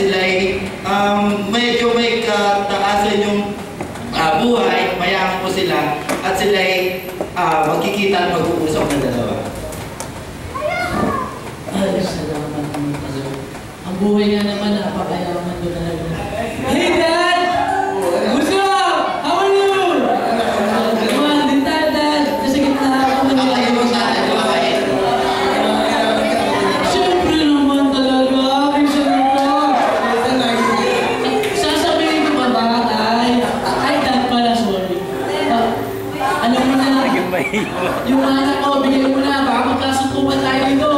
sila'y medyo may kataasan yung buhay, mayaman po sila, at sila'y magkikita at mag-uusap na dalawa. Ay, salamat naman talaga. Ang buhay nga naman, napakayaman ko talaga. Hey, Dad! What's up? How are you? Come on, din tayo, Dad. Nasa gitna ako ng ginagawa sa atin. Siyempre naman talaga. Aking salutan. Sasabihin ko ba, Dad? Ay, Dad pala, sorry. Alam mo na, yung anak ko, bigay mo na. Baka magkasutuban tayo dito.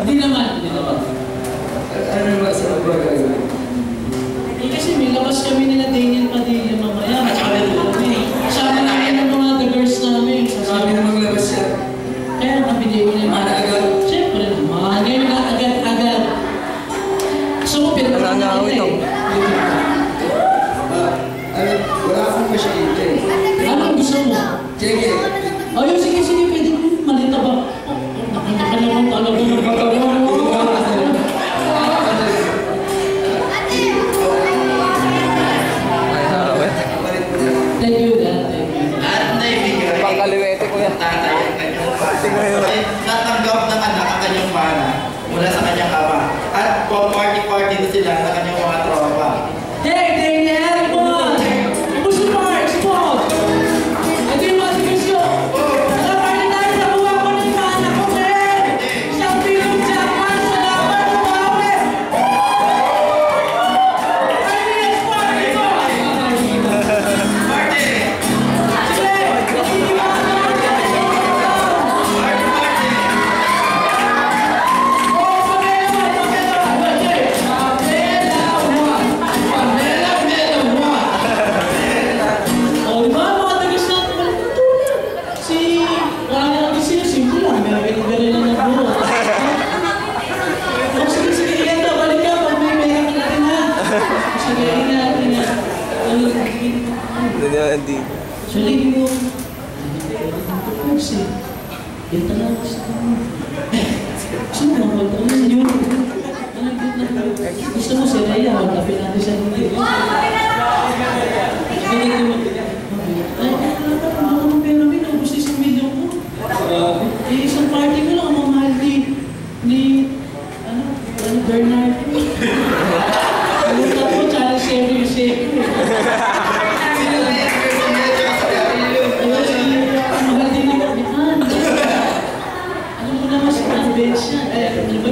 Hindi naman. Ano ba sa bagay? Eh kasi may labas kami nila Daniel Padilla mamaya. Sabi namin ng mga the-girls namin. Sabi na maglabas siya. Kaya nakabili ko na yung mga agad. Siyempre naman. Ngayon na agad-agad. So, pinapala na kita eh. Wala akong masyadito eh. Anong gusto mo? Jeke. Ayun, sige, pwede mo. Malita ba? Nakita naman talaga ng pagkagawa. Thank you, Dad. At naibigay Pangkaliwete ko yan. tatay ang kanyang ay natanggap ng anak ang kanyang mana mula sa kanyang ama. At party-party na sila sa kanyang mga tropa. Hey, Daniel! Come on! Push the parts! Come on! Ito yung mga sigasyo! Party tayo sa buwa ko ng mana ko, man! Isang pilong jackpot sa dapat umawi! Party next party ko! Party! Sige! Nakikiwan na ako sa Party! Oh, Pamela! Oh, di ba? Mga tagas natin malatutunan. Si... Wala natin sila. Simple lang. Meron lang ng buo. Oh, sige. Ito, balik ka. Pag may makeup natin, ha? Sige, ingat. Hindi. Saling mo. Kasi, yan talaga sa kanya. Sino naman ito? Ano yun? Gusto mo si Raya, magkapin natin sa hindi. Ay, wala naman pera min. Ubus na isang million ko. Eh, isang party ko lang, mamahal ni Bernard. Ano ko, Charles Xavier.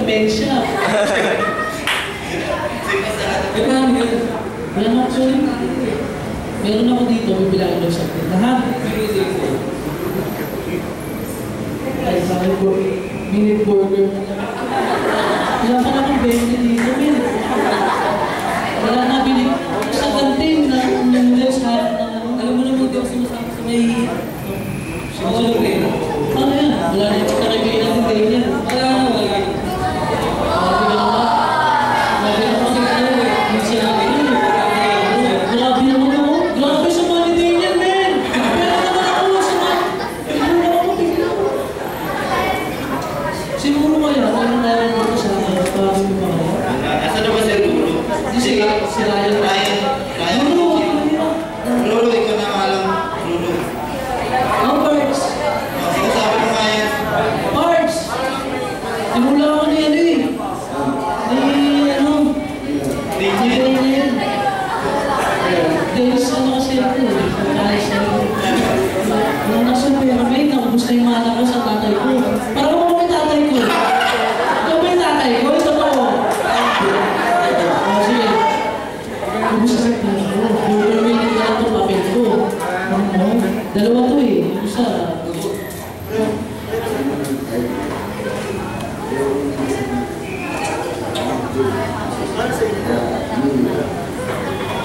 Bensya. Meron ako dito, bibilangin lang sa akin. Lahat. Ay, sabi ko, minute burger na lang. Wala pa naman 20 dito, min. Wala na binig. Sa kantin na noodles hat na ano. Alam mo naman di ako sumasama sa may... Siguro eh. Ano yan? Wala na yung nakagay natin kayo yan. Wala na. Grabe sa mga din yan, men! Pero naman ako sa mga... Siguro ako bigla. Siguro kaya, ano meron dito sa parang yung mga... Asa na ba si Rulo? Si Ryan. Rulo, ikaw na alam. Rulo. Ang parts. Sinasabi mo nga yan. Parts! Timula ako ni ano eh. Ni ano? Daniel. Dahil sa ano kasi ako eh. Pagkalis na ako. Nung nasa pyramid, nakubos na yung mana ko sa tatay ko. Parang ako may tatay ko. Ito ba yung tatay ko? Ito ba ako? Sige. Nakubos na sa tatay ko. Yung pyramid na ito, papel ko. Dalawa to eh. Yung isa.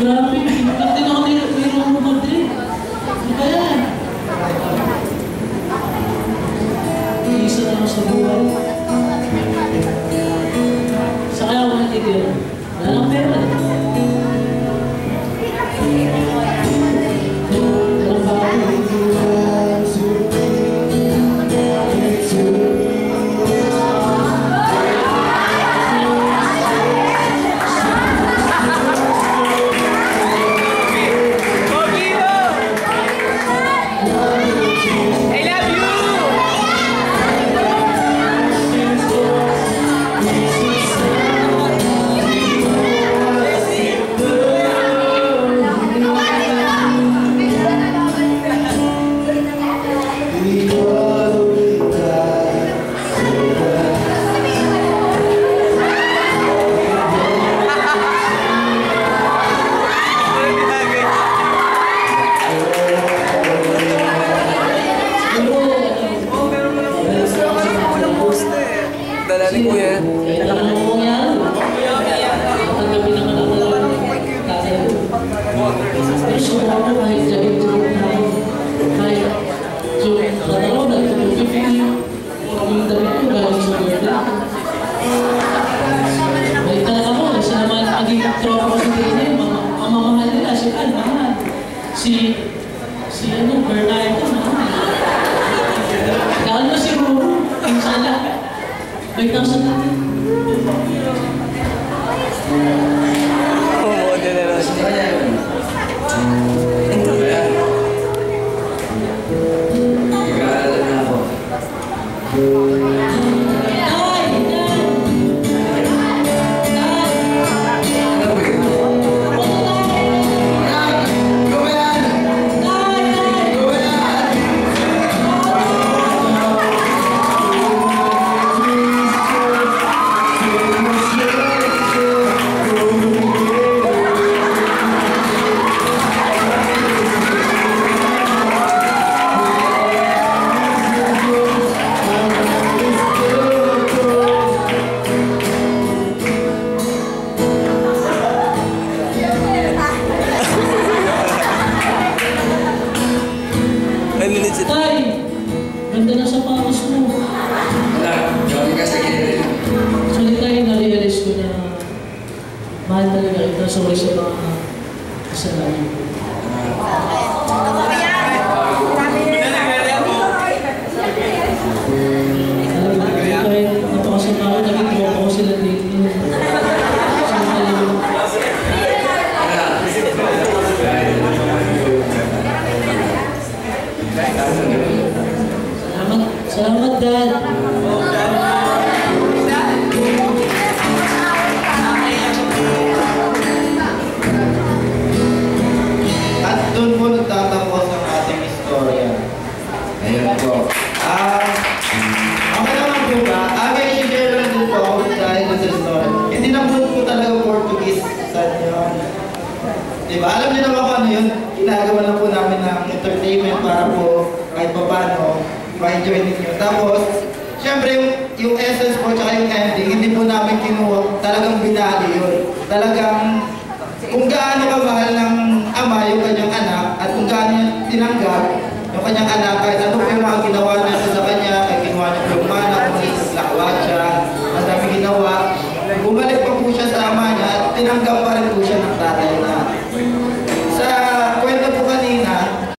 Grabe, hindi na ako nilong mo Madrid. Ano ba yan? Iisa na ako sa buhay. Saka ako nagtitira. Wala lang pera. Walang bago. ko ako kahit jabit-jabit na ako. Kahit katalaw na, 250. Yung damit ko galing sa birthday. Balik talaga ako, kasi naman naging tropa ko si Dana, ang mamahal nila, si Al, mahal. Si Bernardo, mahal. Kaya mo si Ruru, insala. 5,000 natin. Gusto kaya yun. Ano ba yan? Nag-aalala na ako. Ano ba yun? Ayan! Ikaw ba yan? Ikaw ba yan? Tay! Ganda na sa panos mo. Wala. Gabi ka sa gilid. Actually tayo, na-realize ko na mahal talaga kita sa mga kasalanan ko. Alam mo, kahit napakasama ko, naging tropa ko sila dito. Salamat, Dad. At doon po nagtatapos ang ating istorya. Ayun po. Okay naman po ba? May i-share lang din po ako dahil sa story. Hindi na po talaga Portuguese sa inyo. Diba? Alam niyo naman kung ano yun. Ginagawa na po namin ng entertainment para po kahit pa paano ma-enjoy ninyo. Tapos, syempre yung essence po tsaka yung ending, hindi po namin kinuha. Talagang binali yun. Talagang kung gaano kamahal ng ama yung kanyang anak at kung gaano niya tinanggap yung kanyang anak